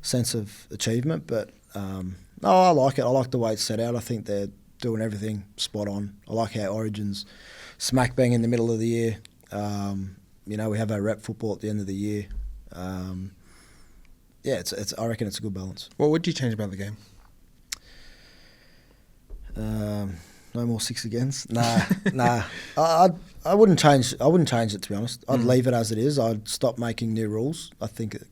sense of achievement. But I like it. I like the way it's set out. I think they're doing everything spot on. I like how Origin's smack bang in the middle of the year. We have our rep football at the end of the year. It's. I reckon it's a good balance. What would you change about the game? No more 6 against. Nah. I wouldn't change. I wouldn't change it, to be honest. I'd leave it as it is. I'd stop making new rules. I think it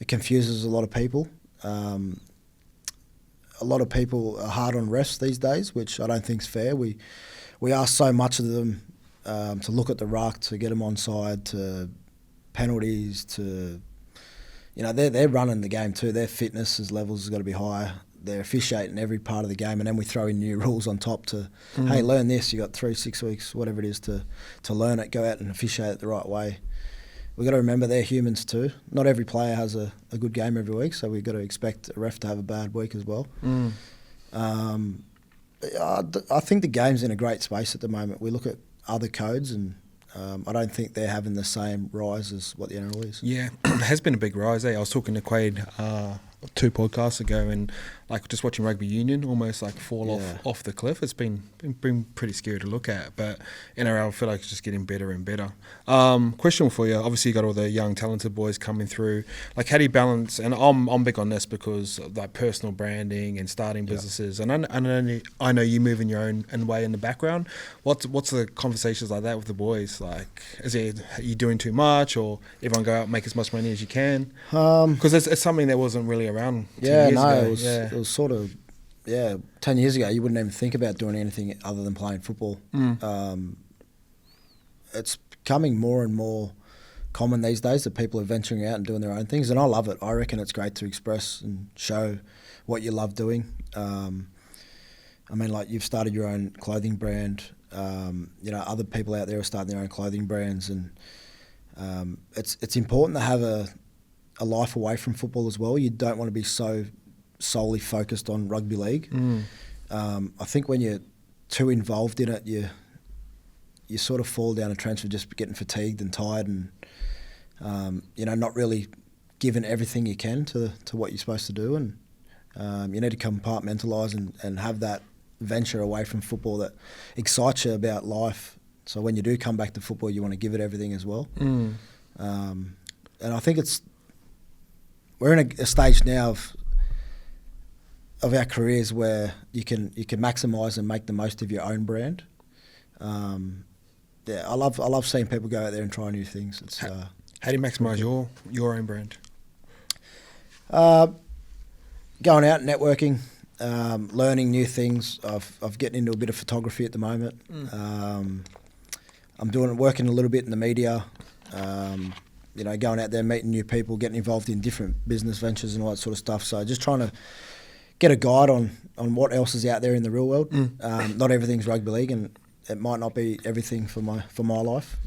confuses a lot of people. A lot of people are hard on refs these days, which I don't think is fair. We ask so much of them to look at the ruck, to get them onside, to penalties, to they're running the game too. Their fitness levels has got to be higher. They're officiating every part of the game, and then we throw in new rules on top to, hey, learn this. You got 3-6 weeks, whatever it is, to learn it. Go out and officiate it the right way. We've got to remember they're humans too. Not every player has a good game every week, so we've got to expect a ref to have a bad week as well. I think the game's in a great space at the moment. We look at other codes, and I don't think they're having the same rise as what the NRL is. Yeah, it has been a big rise. I was talking to Quaid 2 podcasts ago, and just watching rugby union almost fall off the cliff. It's been pretty scary to look at, but NRL I feel like it's just getting better and better. Question for you: obviously you got all the young talented boys coming through. How do you balance? And I'm big on this because personal branding and starting businesses. And I know you move in your own way in the background. What's the conversations like that with the boys? Are you doing too much, or everyone go out and make as much money as you can? Because it's something that wasn't really around 10 years ago. It was sort of 10 years ago you wouldn't even think about doing anything other than playing football. It's becoming more and more common these days that people are venturing out and doing their own things, and I love it. I reckon it's great to express and show what you love doing. You've started your own clothing brand. Other people out there are starting their own clothing brands, and it's important to have a life away from football as well. You don't want to be so solely focused on rugby league. I think when you're too involved in it, you sort of fall down a trench of just getting fatigued and tired, and not really giving everything you can to what you're supposed to do. And you need to compartmentalise and have that venture away from football that excites you about life. So when you do come back to football, you want to give it everything as well. And I think we're in a stage now of our careers where you can maximise and make the most of your own brand. I love seeing people go out there and try new things. How do you maximise your own brand? Going out, networking, learning new things. I've getting into a bit of photography at the moment. I'm working a little bit in the media. going out there, meeting new people, getting involved in different business ventures and all that sort of stuff. So just trying to get a guide on what else is out there in the real world. Not everything's rugby league, and it might not be everything for my life.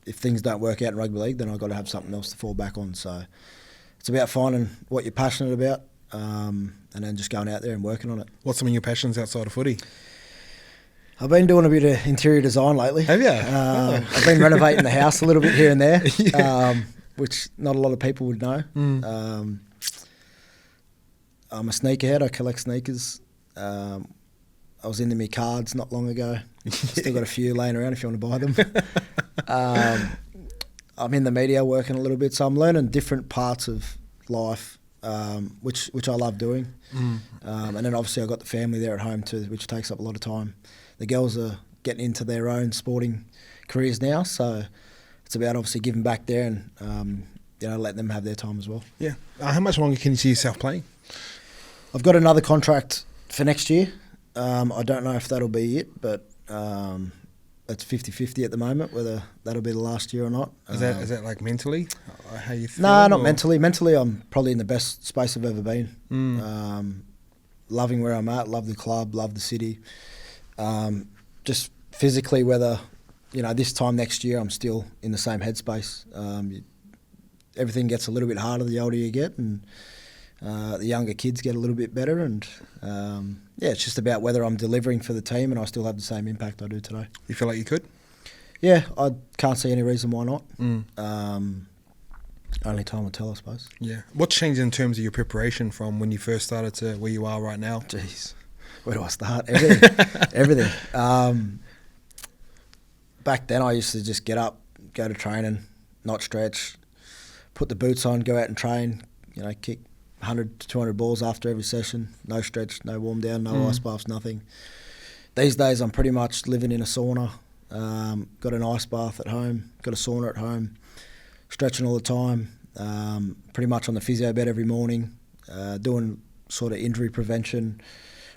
If things don't work out in rugby league, then I've got to have something else to fall back on. So it's about finding what you're passionate about, and then just going out there and working on it. What's some of your passions outside of footy? I've been doing a bit of interior design lately. Have you? I've been renovating the house a little bit here and there, which not a lot of people would know. I'm a sneakerhead. I collect sneakers. I was into my cards not long ago. Still got a few laying around if you want to buy them. I'm in the media working a little bit, so I'm learning different parts of life, which I love doing. And then obviously I've got the family there at home too, which takes up a lot of time. The girls are getting into their own sporting careers now, so it's about obviously giving back there and letting them have their time as well. Yeah. How much longer can you see yourself playing? I've got another contract for next year. I don't know if that'll be it, but it's 50-50 at the moment, whether that'll be the last year or not. Is that like mentally? How you feel? No, not mentally. Mentally, I'm probably in the best space I've ever been. Loving where I'm at, love the club, love the city. Just physically, whether, this time next year I'm still in the same headspace. Everything gets a little bit harder the older you get, and the younger kids get a little bit better, and it's just about whether I'm delivering for the team and I still have the same impact I do today. You feel like you could? Yeah, I can't see any reason why not. Only time will tell, I suppose. Yeah. What's changed in terms of your preparation from when you first started to where you are right now? Jeez, where do I start? Everything. Back then I used to just get up, go to training, not stretch, put the boots on, go out and train, kick 100 to 200 balls after every session, no stretch, no warm down, no ice baths, nothing. These days I'm pretty much living in a sauna, got an ice bath at home, got a sauna at home, stretching all the time, pretty much on the physio bed every morning, doing sort of injury prevention,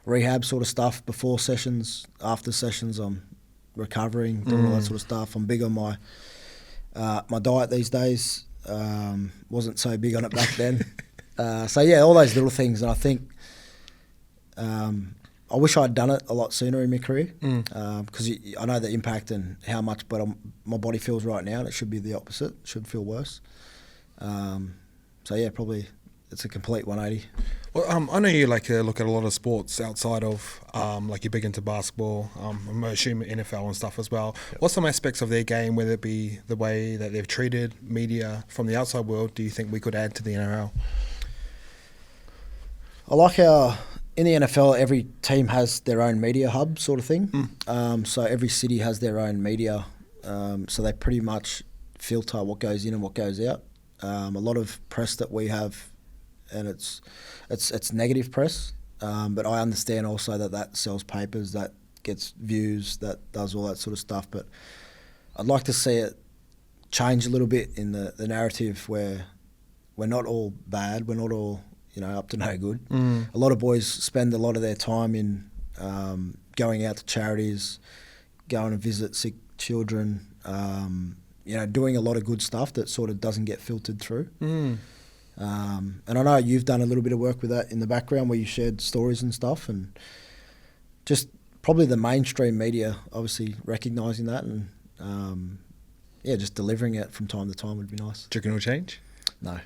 rehab sort of stuff before sessions, after sessions I'm recovering, doing all that sort of stuff. I'm big on my diet these days, wasn't so big on it back then. All those little things, and I think I wish I'd done it a lot sooner in my career, because I know the impact and how much better my body feels right now, and it should be the opposite. It should feel worse. Probably it's a complete 180. Well, I know you like to look at a lot of sports outside of, like you're big into basketball, I'm assuming NFL and stuff as well. Yep. What's some aspects of their game, whether it be the way that they've treated media from the outside world, do you think we could add to the NRL? I like how in the NFL every team has their own media hub sort of thing. So every city has their own media, so they pretty much filter what goes in and what goes out. A lot of press that we have, and it's negative press, but I understand also that sells papers, that gets views, that does all that sort of stuff. But I'd like to see it change a little bit in the narrative, where we're not all bad, we're not all up to no good. A lot of boys spend a lot of their time in going out to charities, going to visit sick children, doing a lot of good stuff that sort of doesn't get filtered through. And I know you've done a little bit of work with that in the background, where you shared stories and stuff, and just probably the mainstream media obviously recognising that and just delivering it from time to time would be nice. Do you reckon it'll change? No.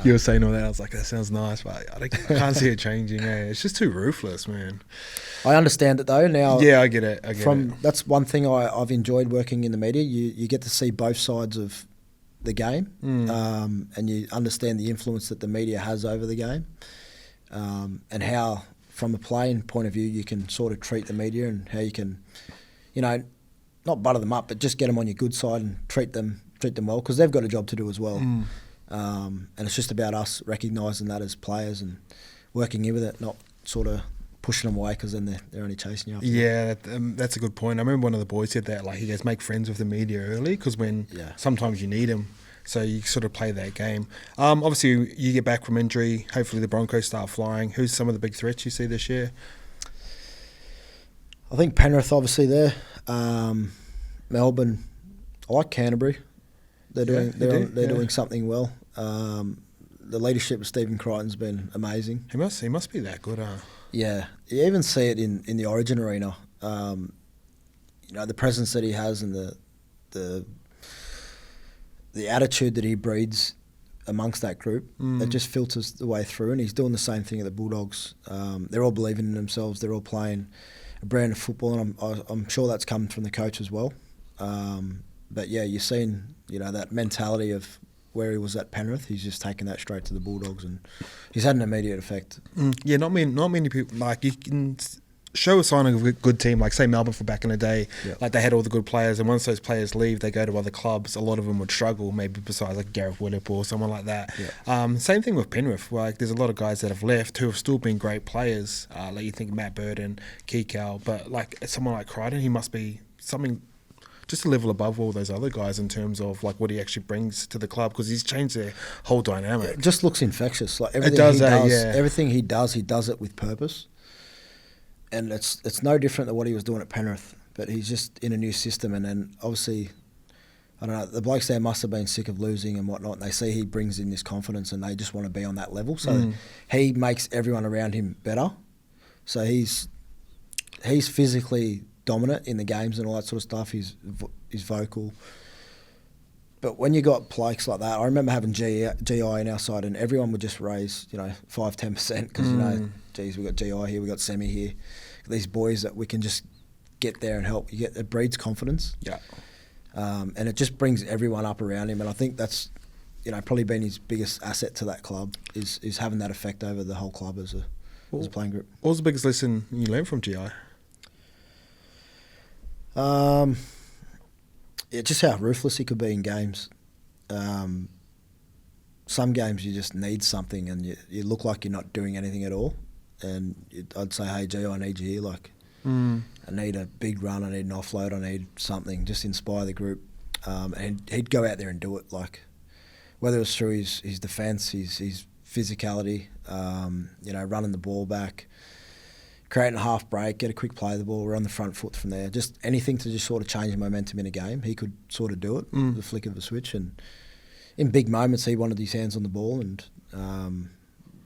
You were saying all that, I was like, that sounds nice, but I can't see it changing. It's just too ruthless, man. I understand it though now. Yeah, I get it. That's one thing I've enjoyed working in the media. You get to see both sides of the game, and you understand the influence that the media has over the game, and how, from a playing point of view, you can sort of treat the media, and how you can, not butter them up, but just get them on your good side and treat them well, because they've got a job to do as well. And it's just about us recognising that as players and working in with it, not sort of pushing them away because then they're only chasing you after. Yeah, that's a good point. I remember one of the boys said that, like, he goes, make friends with the media early, because sometimes you need them. So you sort of play that game. Obviously, you get back from injury. Hopefully the Broncos start flying. Who's some of the big threats you see this year? I think Penrith, obviously, there. Melbourne. I like Canterbury. They're doing something well. The leadership of Stephen Crichton's been amazing. He must be that good, Yeah, you even see it in the Origin arena. The presence that he has and the attitude that he breeds amongst that group, it just filters the way through. And he's doing the same thing at the Bulldogs. They're all believing in themselves. They're all playing a brand of football, and I'm sure that's come from the coach as well. But yeah, you're seeing that mentality of where he was at Penrith. He's just taken that straight to the Bulldogs, and he's had an immediate effect. Yeah, not many people, like, you can show a sign of a good team, like say Melbourne for back in the day. Yep. Like they had all the good players, and once those players leave, they go to other clubs. A lot of them would struggle, maybe besides like Gareth Willip or someone like that. Yep. Same thing with Penrith. Like there's a lot of guys that have left who have still been great players. Like you think Matt Burton, Kikau, but like someone like Crichton, he must be something just a level above all those other guys in terms of like what he actually brings to the club, because he's changed their whole dynamic. It just looks infectious. Like everything he does it with purpose. And it's no different than what he was doing at Penrith, but he's just in a new system. And then obviously, I don't know, the blokes there must have been sick of losing and whatnot. And they see he brings in this confidence, and they just want to be on that level. So he makes everyone around him better. So he's physically dominant in the games and all that sort of stuff. He's vocal. But when you got blokes like that, I remember having GI in our side, and everyone would just raise 5-10% because geez, we got GI here, we got Semi here, these boys that we can just get there and help. It breeds confidence. Yeah. And it just brings everyone up around him, and I think that's probably been his biggest asset to that club is having that effect over the whole club as a playing group. What was the biggest lesson you learned from GI? Just how ruthless he could be in games. Some games you just need something, and you look like you're not doing anything at all. And I'd say, hey, Gio, I need you here. Like, I need a big run, I need an offload, I need something. Just inspire the group. And he'd go out there and do it. Like, whether it was through his defence, his physicality, running the ball back, creating a half break, get a quick play of the ball, we're on the front foot from there. Just anything to just sort of change the momentum in a game. He could sort of do it, the flick of a switch. And in big moments, he wanted his hands on the ball, and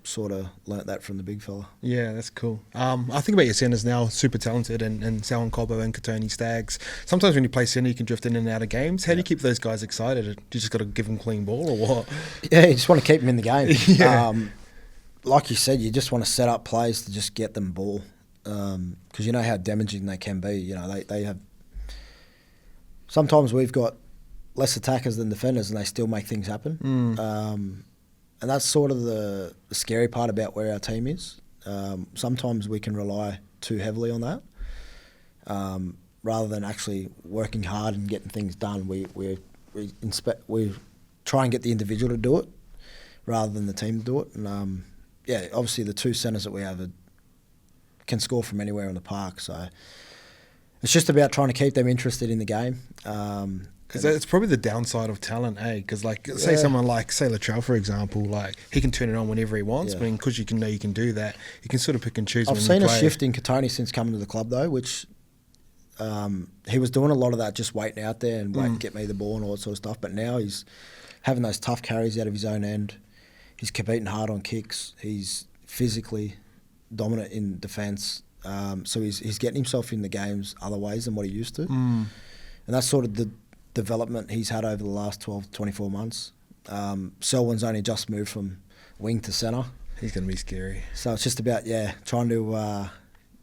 sort of learnt that from the big fella. Yeah, that's cool. I think about your centres now, super talented, and Salon Cobbo and Katoni Staggs. Sometimes when you play centre, you can drift in and out of games. How do you keep those guys excited? Do you just got to give them clean ball or what? Yeah, you just want to keep them in the game. Like you said, you just want to set up plays to just get them ball. Because you know how damaging they can be. They have. Sometimes we've got less attackers than defenders, and they still make things happen. And that's sort of the scary part about where our team is. Sometimes we can rely too heavily on that, rather than actually working hard and getting things done. We try and get the individual to do it, rather than the team to do it. And obviously the two centres that we have can score from anywhere in the park. So it's just about trying to keep them interested in the game. Because it's probably the downside of talent, eh? Because say someone like, say Latrell, for example, like he can turn it on whenever he wants. Yeah. But because you can do that, you can sort of pick and choose. I've seen a shift in Katoni since coming to the club though, which he was doing a lot of that, just waiting out there and waiting to get me the ball and all that sort of stuff. But now he's having those tough carries out of his own end. He's competing hard on kicks. He's physically dominant in defence. So he's getting himself in the games other ways than what he used to. And that's sort of the development he's had over the last 12, 24 months. Selwyn's only just moved from wing to centre. He's going to be scary. So it's just about, trying to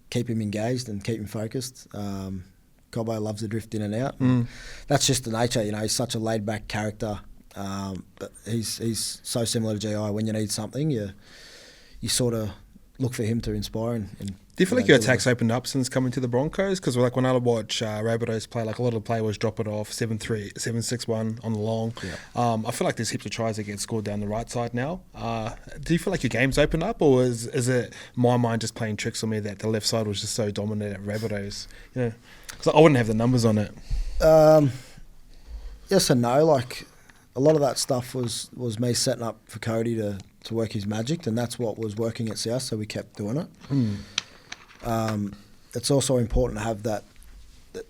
keep him engaged and keep him focused. Cobbo loves to drift in and out. And that's just the nature, he's such a laid-back character. But he's so similar to GI. When you need something, you sort of look for him to inspire. And do you feel like your attack's opened up since coming to the Broncos? Because like when I watch Rabbitohs play, like a lot of the players drop it off 7-3, 7-6-1 on the long. Yeah. I feel like there's heaps of tries that get scored down the right side now. Do you feel like your game's opened up, or is it my mind just playing tricks on me that the left side was just so dominant at Rabbitohs? Because I wouldn't have the numbers on it. Yes and no. Like a lot of that stuff was me setting up for Cody to work his magic, and that's what was working at South, so we kept doing it. It's also important to have that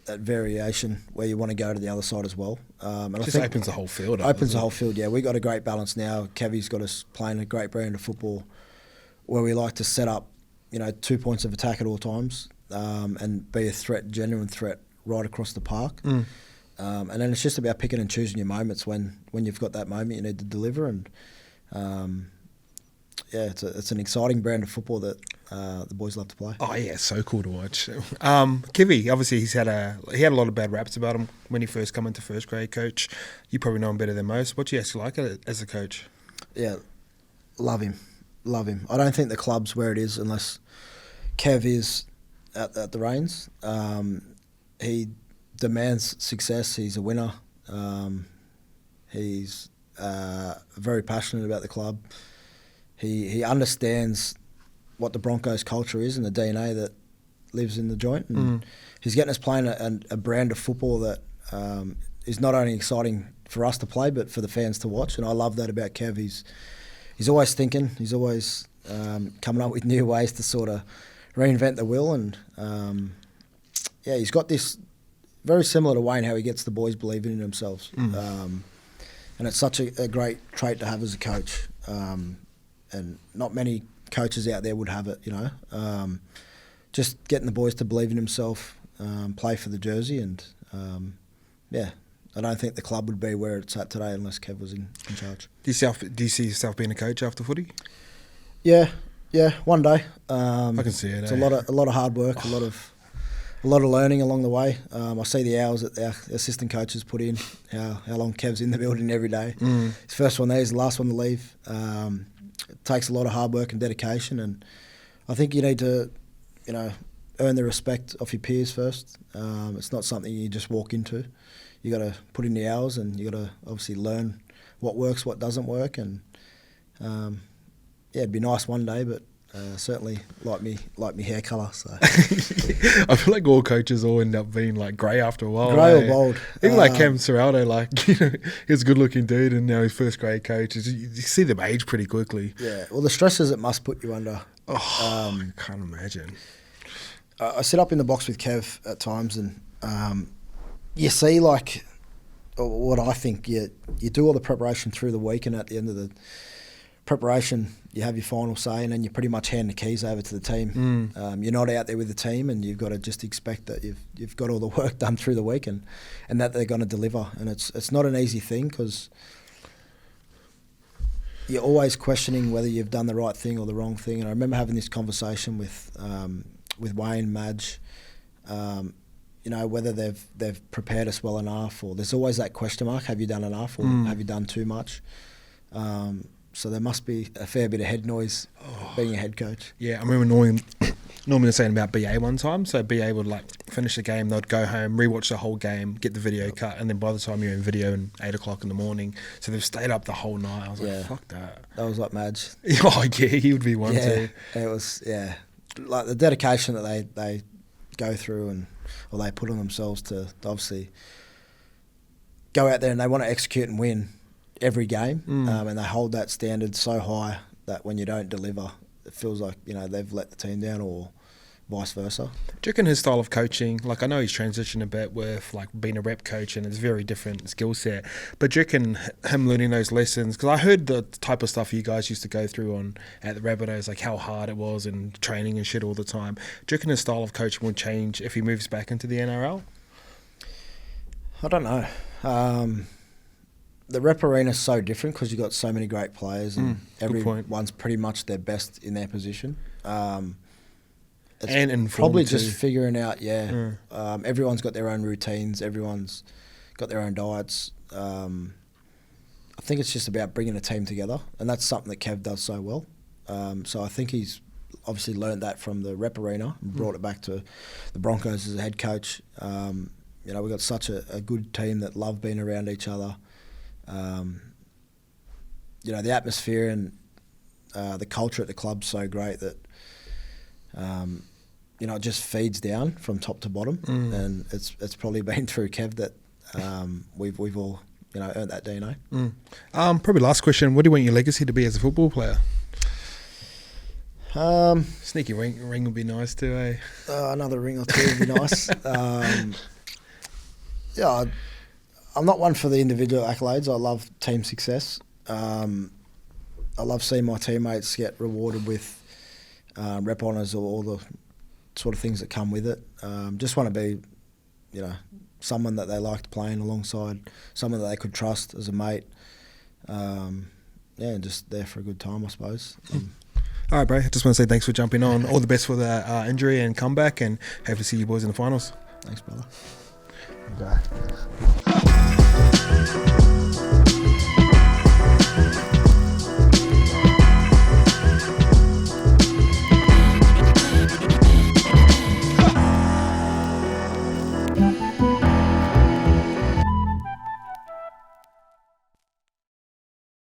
that variation where you want to go to the other side as well. And Just opens the whole field up. Opens the whole field, yeah. We got a great balance now. Kevy's got us playing a great brand of football where we like to set up, 2 points of attack at all times, and be a threat, genuine threat, right across the park. And then it's just about picking and choosing your moments when you've got that moment you need to deliver. And it's an exciting brand of football that the boys love to play. Oh yeah, so cool to watch. Kivy, obviously he had a lot of bad raps about him when he first come into first grade. Coach, you probably know him better than most. What do you actually like as a coach? Yeah, love him. I don't think the club's where it is unless Kev is at the reins. He demands success. He's a winner. He's very passionate about the club. He understands what the Broncos culture is and the DNA that lives in the joint. And he's getting us playing a brand of football that is not only exciting for us to play, but for the fans to watch. And I love that about Kev. He's always thinking. He's always coming up with new ways to sort of reinvent the wheel. And he's got this very similar to Wayne, how he gets the boys believing in themselves. And it's such a great trait to have as a coach. And not many coaches out there would have it, just getting the boys to believe in himself, play for the jersey, and I don't think the club would be where it's at today unless Kev was in charge. Do you see yourself being a coach after footy? Yeah, one day. I can see it. It's a lot of hard work, a lot of learning along the way. I see the hours that our assistant coaches put in, how long Kev's in the building every day. His first one there, he's the last one to leave. It takes a lot of hard work and dedication, and I think you need to, earn the respect of your peers first. It's not something you just walk into. You got to put in the hours, and you got to obviously learn what works, what doesn't work, and it'd be nice one day, but certainly like me hair colour. So I feel like all coaches all end up being like grey after a while. Grey or bald. Even like Cam Serraldo, he's a good-looking dude, and now he's first grade coach. You see them age pretty quickly. Yeah. Well, the stresses it must put you under. I can't imagine. I sit up in the box with Kev at times, and you see like what I think. You do all the preparation through the week, and at the end of the preparation, you have your final say, and then you pretty much hand the keys over to the team. You're not out there with the team, and you've got to just expect that you've got all the work done through the week, and that they're going to deliver. And it's not an easy thing because you're always questioning whether you've done the right thing or the wrong thing. And I remember having this conversation with Wayne, Madge, whether they've prepared us well enough, or there's always that question mark: have you done enough, or have you done too much? So there must be a fair bit of head noise being a head coach. Yeah, I remember normally saying about BA one time. So BA would finish the game, they'd go home, rewatch the whole game, get the video cut, and then by the time you're in video in 8 o'clock in the morning, so they've stayed up the whole night. I was like, fuck that. That was like Madge. Oh yeah, he would be one too. It was like the dedication that they go through or they put on themselves to obviously go out there and they want to execute and win every game, and they hold that standard so high that when you don't deliver, it feels like they've let the team down, or vice versa. Do you reckon his style of coaching, I know he's transitioned a bit with being a rep coach, and it's a very different skill set, but do you reckon him learning those lessons, because I heard the type of stuff you guys used to go through at the Rabbitohs, like how hard it was and training and shit all the time, do you reckon his style of coaching will change if he moves back into the NRL? I don't know. The rep arena is so different because you've got so many great players, and everyone's pretty much their best in their position. It's and probably just figuring out, everyone's got their own routines, everyone's got their own diets. I think it's just about bringing a team together, and that's something that Kev does so well. So I think he's obviously learned that from the rep arena and brought it back to the Broncos as a head coach. We've got such a good team that love being around each other. The atmosphere and the culture at the club's so great that it just feeds down from top to bottom, and it's probably been through Kev that we've all earned that DNA. Probably last question: what do you want your legacy to be as a football player? Sneaky ring would be nice too, eh? Another ring or two would be nice. Yeah, I'm not one for the individual accolades. I love team success. I love seeing my teammates get rewarded with rep honours or all the sort of things that come with it. Just want to be, someone that they liked playing alongside, someone that they could trust as a mate. Just there for a good time, I suppose. All right, bro. I just want to say thanks for jumping on. All the best for the injury and comeback, and hope to see you boys in the finals. Thanks, brother. Okay.